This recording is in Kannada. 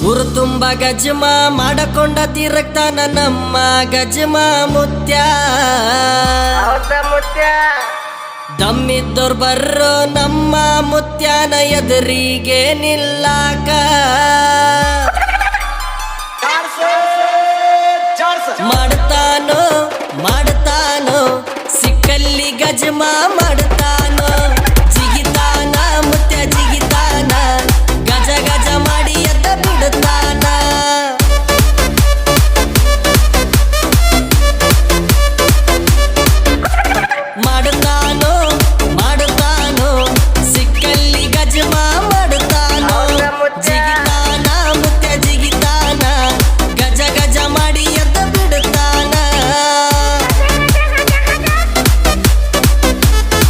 ಊರು ತುಂಬ ಗಜ್ಮ ಮಾಡಕೊಂಡ ತಿರುಗ್ತಾನ ನಮ್ಮ ಗಜ್ಮ ಮುತ್ಯ ದಮ್ಮಿದ್ದೋರ್ ಬರ್ರೋ ನಮ್ಮ ಮುತ್ಯಾನ ಎದುರಿಗೆ ನಿಲ್ಲಾಕ ಮಾಡ್ತಾನೋ ಸಿಕ್ಕಲ್ಲಿ ಗಜ್ಮ ಮಾಡ್ತಾನೋ